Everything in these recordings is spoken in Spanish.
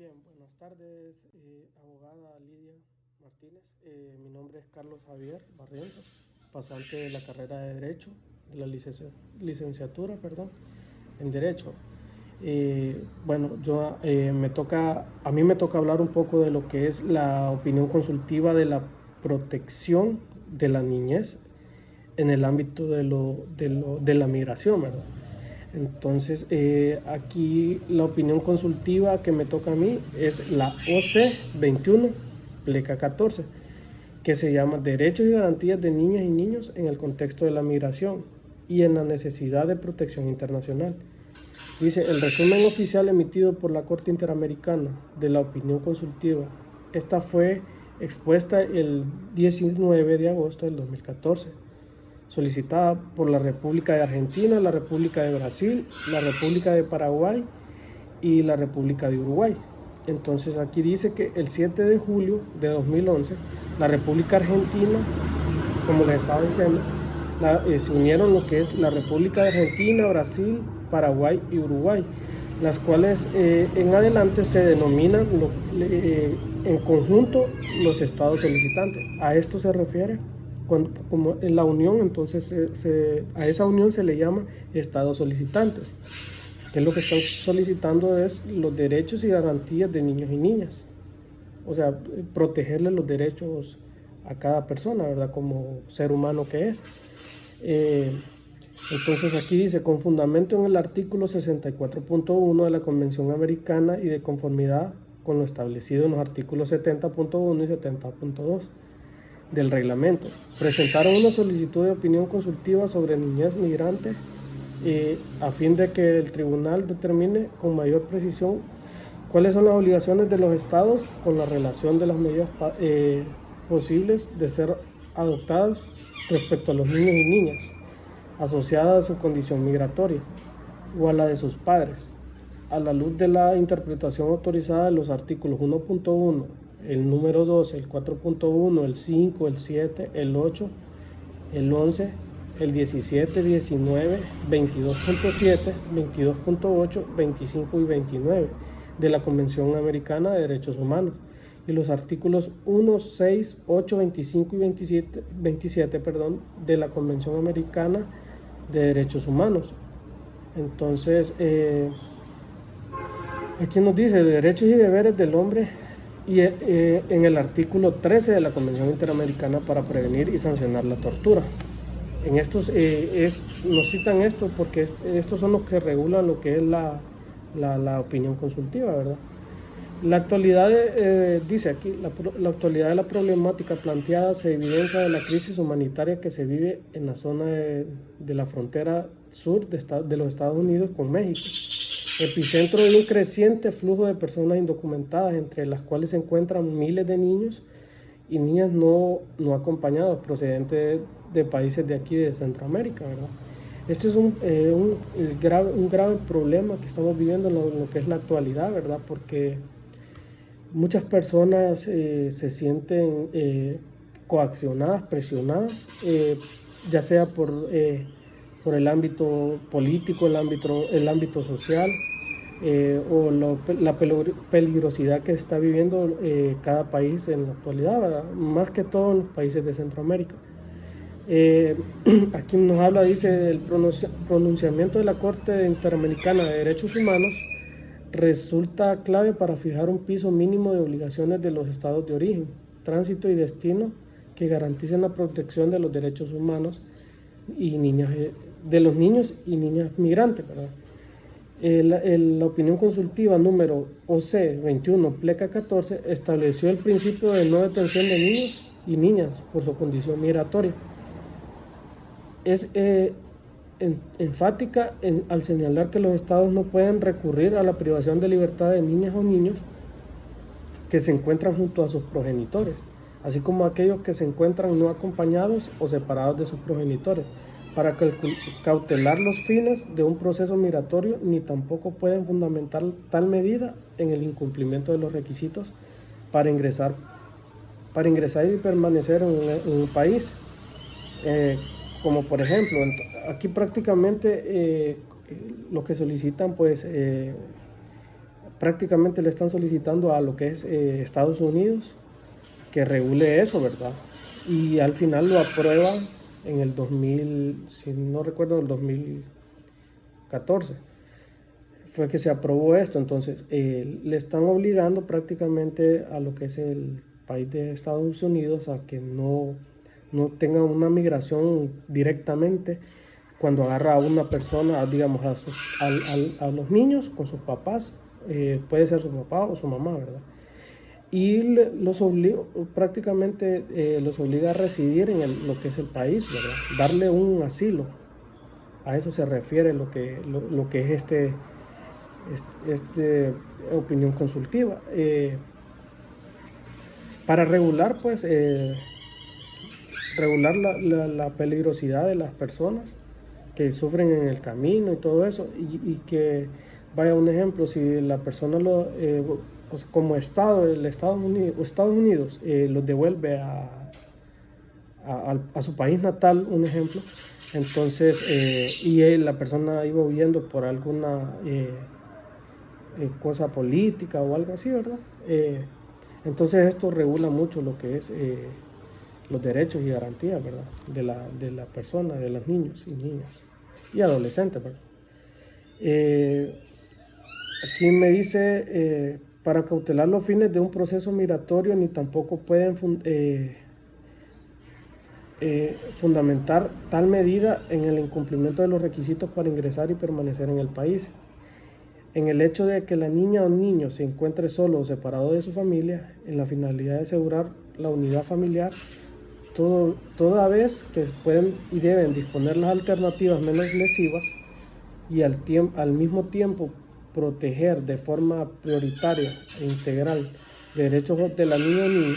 Bien, buenas tardes, abogada Lidia Martínez. Mi nombre es Carlos Javier Barrientos, pasante de la carrera de Derecho, de la licenciatura, en Derecho. A mí me toca hablar un poco de lo que es la opinión consultiva de la protección de la niñez en el ámbito de la migración, ¿verdad? Entonces, aquí la opinión consultiva que me toca a mí es la OC 21, pleca 14, que se llama Derechos y Garantías de Niñas y Niños en el contexto de la migración y en la necesidad de protección internacional. Dice, el resumen oficial emitido por la Corte Interamericana de la opinión consultiva, esta fue expuesta el 19 de agosto del 2014. Solicitada por la República de Argentina, la República de Brasil, la República de Paraguay y la República de Uruguay. Entonces aquí dice que el 7 de julio de 2011, la República Argentina, como les estaba diciendo, se unieron lo que es la República de Argentina, Brasil, Paraguay y Uruguay, las cuales en adelante se denominan en conjunto los estados solicitantes. A esto se refiere como en la unión, entonces a esa unión se le llama estados solicitantes, que es lo que están solicitando es los derechos y garantías de niños y niñas, o sea, protegerle los derechos a cada persona, ¿verdad? Como ser humano que es. Entonces aquí dice, con fundamento en el artículo 64.1 de la Convención Americana y de conformidad con lo establecido en los artículos 70.1 y 70.2 del reglamento, presentaron una solicitud de opinión consultiva sobre niñez migrante a fin de que el tribunal determine con mayor precisión cuáles son las obligaciones de los estados con la relación de las medidas posibles de ser adoptadas respecto a los niños y niñas asociadas a su condición migratoria o a la de sus padres, a la luz de la interpretación autorizada de los artículos 1.1, el número 2, el 4.1, el 5, el 7, el 8, el 11, el 17, 19, 22.7, 22.8, 25 y 29 de la Convención Americana de Derechos Humanos y los artículos 1, 6, 8, 25 y 27 de la Convención Americana de Derechos Humanos. Entonces, aquí nos dice derechos y deberes del hombre y en el artículo 13 de la Convención Interamericana para prevenir y sancionar la tortura. En estos nos citan esto porque estos son los que regulan lo que es la opinión consultiva, ¿verdad? La actualidad, dice aquí, la actualidad de la problemática planteada se evidencia de la crisis humanitaria que se vive en la zona de la frontera sur de los Estados Unidos con México, epicentro de un creciente flujo de personas indocumentadas, entre las cuales se encuentran miles de niños y niñas no acompañados procedentes de países de aquí de Centroamérica, ¿verdad? Este es un grave problema que estamos viviendo en lo que es la actualidad, ¿verdad? Porque muchas personas se sienten coaccionadas, presionadas, ya sea por el ámbito político, el ámbito social, o la peligrosidad que está viviendo cada país en la actualidad, ¿verdad? Más que todo en los países de Centroamérica. Aquí nos habla, dice, el pronunciamiento de la Corte Interamericana de Derechos Humanos resulta clave para fijar un piso mínimo de obligaciones de los estados de origen, tránsito y destino que garanticen la protección de los derechos humanos y de los niños y niñas migrantes, ¿verdad? La opinión consultiva número OC 21, pleca 14, estableció el principio de no detención de niños y niñas por su condición migratoria. Es enfática al señalar que los estados no pueden recurrir a la privación de libertad de niñas o niños que se encuentran junto a sus progenitores, así como aquellos que se encuentran no acompañados o separados de sus progenitores, para cautelar los fines de un proceso migratorio, ni tampoco pueden fundamentar tal medida en el incumplimiento de los requisitos para ingresar y permanecer en un país. Como por ejemplo, aquí prácticamente lo que solicitan, pues prácticamente le están solicitando a lo que es Estados Unidos que regule eso, ¿verdad? Y al final lo aprueban en el 2000, si no recuerdo, el 2014 fue que se aprobó esto. Entonces le están obligando prácticamente a lo que es el país de Estados Unidos a que no tenga una migración directamente cuando agarra a una persona, digamos, a los niños con sus papás, puede ser su papá o su mamá, ¿verdad? Y los obliga, prácticamente los obliga a residir en lo que es el país, ¿verdad? Darle un asilo. A eso se refiere lo que es opinión consultiva. Para regular, pues, regular la peligrosidad de las personas que sufren en el camino y todo eso, y que, vaya, un ejemplo, si la persona pues, como Estado, Estados Unidos los devuelve a su país natal, un ejemplo, entonces, y la persona iba huyendo por alguna cosa política o algo así, ¿verdad? Entonces esto regula mucho lo que es los derechos y garantías, ¿verdad? De la persona, de los niños y niñas y adolescentes, ¿verdad? Aquí me dice, para cautelar los fines de un proceso migratorio, ni tampoco pueden fundamentar tal medida en el incumplimiento de los requisitos para ingresar y permanecer en el país. En el hecho de que la niña o niño se encuentre solo o separado de su familia, en la finalidad de asegurar la unidad familiar, toda vez que pueden y deben disponer las alternativas menos lesivas y al mismo tiempo proteger de forma prioritaria e integral derechos de la niña o niño.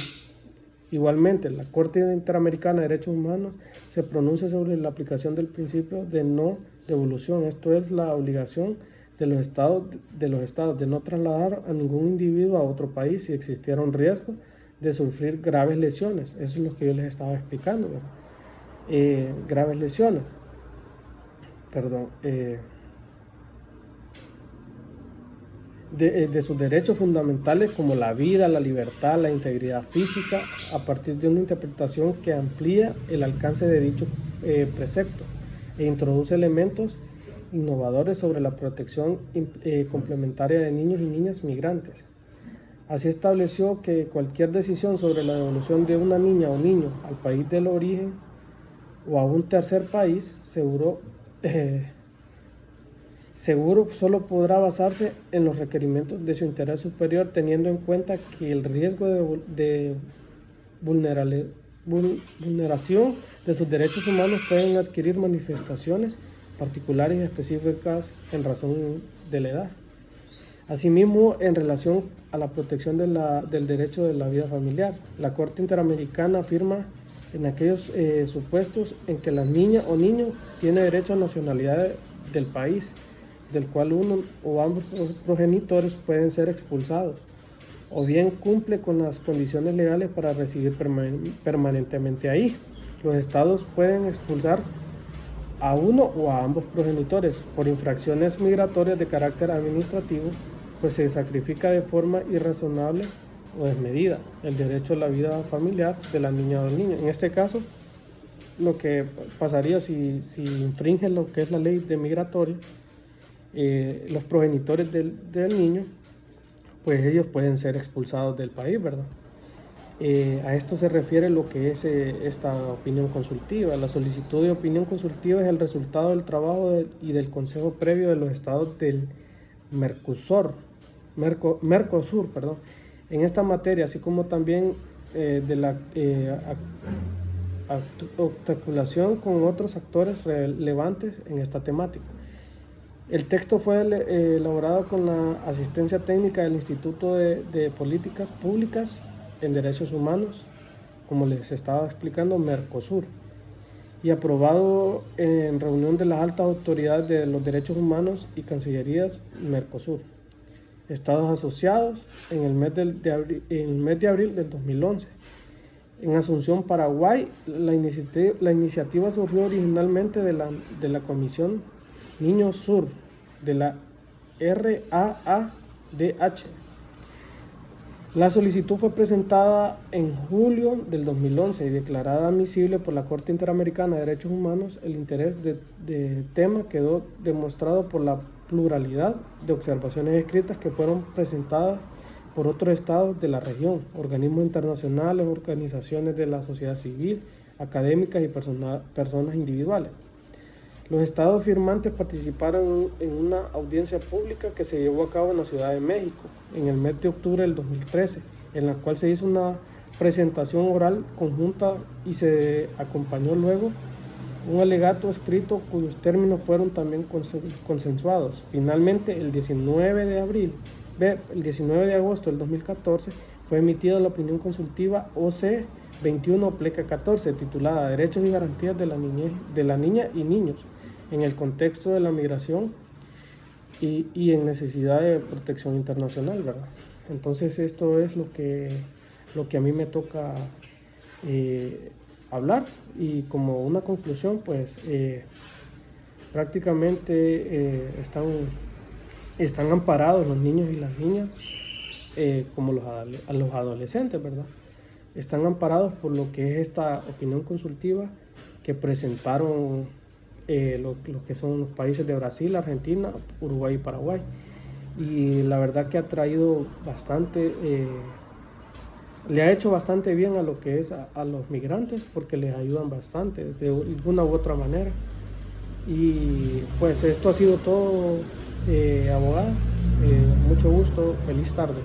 Igualmente, la Corte Interamericana de Derechos Humanos se pronuncia sobre la aplicación del principio de no devolución. Esto es la obligación de los estados de no trasladar a ningún individuo a otro país si existiera un riesgo de sufrir graves lesiones. Eso es lo que yo les estaba explicando, ¿verdad? Graves lesiones, perdón, de sus derechos fundamentales como la vida, la libertad, la integridad física, a partir de una interpretación que amplía el alcance de dicho precepto e introduce elementos innovadores sobre la protección complementaria de niños y niñas migrantes. Así estableció que cualquier decisión sobre la devolución de una niña o niño al país del origen o a un tercer país seguro solo podrá basarse en los requerimientos de su interés superior, teniendo en cuenta que el riesgo de vulneración de sus derechos humanos pueden adquirir manifestaciones particulares y específicas en razón de la edad. Asimismo, en relación a la protección del derecho de la vida familiar, la Corte Interamericana afirma en aquellos supuestos en que la niña o niño tiene derecho a nacionalidad del país del cual uno o ambos progenitores pueden ser expulsados, o bien cumple con las condiciones legales para residir permanentemente ahí. Los estados pueden expulsar a uno o a ambos progenitores por infracciones migratorias de carácter administrativo, pues se sacrifica de forma irrazonable o desmedida el derecho a la vida familiar de la niña o del niño. En este caso, lo que pasaría si infringe lo que es la ley de migratoria, los progenitores del niño, pues ellos pueden ser expulsados del país, ¿verdad? A esto se refiere lo que es esta opinión consultiva. La solicitud de opinión consultiva es el resultado del trabajo y del consejo previo de los estados del Mercosur, en esta materia, así como también de la articulación con otros actores relevantes en esta temática. El texto fue elaborado con la asistencia técnica del Instituto de Políticas Públicas en Derechos Humanos, como les estaba explicando, Mercosur, y aprobado en reunión de las altas autoridades de los derechos humanos y cancillerías Mercosur, estados asociados en el mes de abril del 2011. En Asunción, Paraguay, la iniciativa surgió originalmente de la Comisión Niños Sur de la RAA La solicitud fue presentada en julio del 2011 y declarada admisible por la Corte Interamericana de Derechos Humanos. El interés de tema quedó demostrado por la pluralidad de observaciones escritas que fueron presentadas por otros estados de la región, organismos internacionales, organizaciones de la sociedad civil, académicas y personas individuales. Los estados firmantes participaron en una audiencia pública que se llevó a cabo en la Ciudad de México en el mes de octubre del 2013, en la cual se hizo una presentación oral conjunta y se acompañó luego un alegato escrito cuyos términos fueron también consensuados. Finalmente, el 19 de agosto del 2014 fue emitida la opinión consultiva OC 21 pleca 14 titulada Derechos y Garantías de la Niña y Niños en el contexto de la migración y en necesidad de protección internacional, ¿verdad? Entonces esto es lo que a mí me toca hablar, y como una conclusión, pues prácticamente están amparados los niños y las niñas, como los adolescentes, ¿verdad? Están amparados por lo que es esta opinión consultiva que presentaron los que son los países de Brasil, Argentina, Uruguay y Paraguay. Y la verdad que ha traído bastante, le ha hecho bastante bien a lo que es a los migrantes, porque les ayudan bastante de alguna u otra manera. Y pues esto ha sido todo, abogada. Mucho gusto, feliz tarde.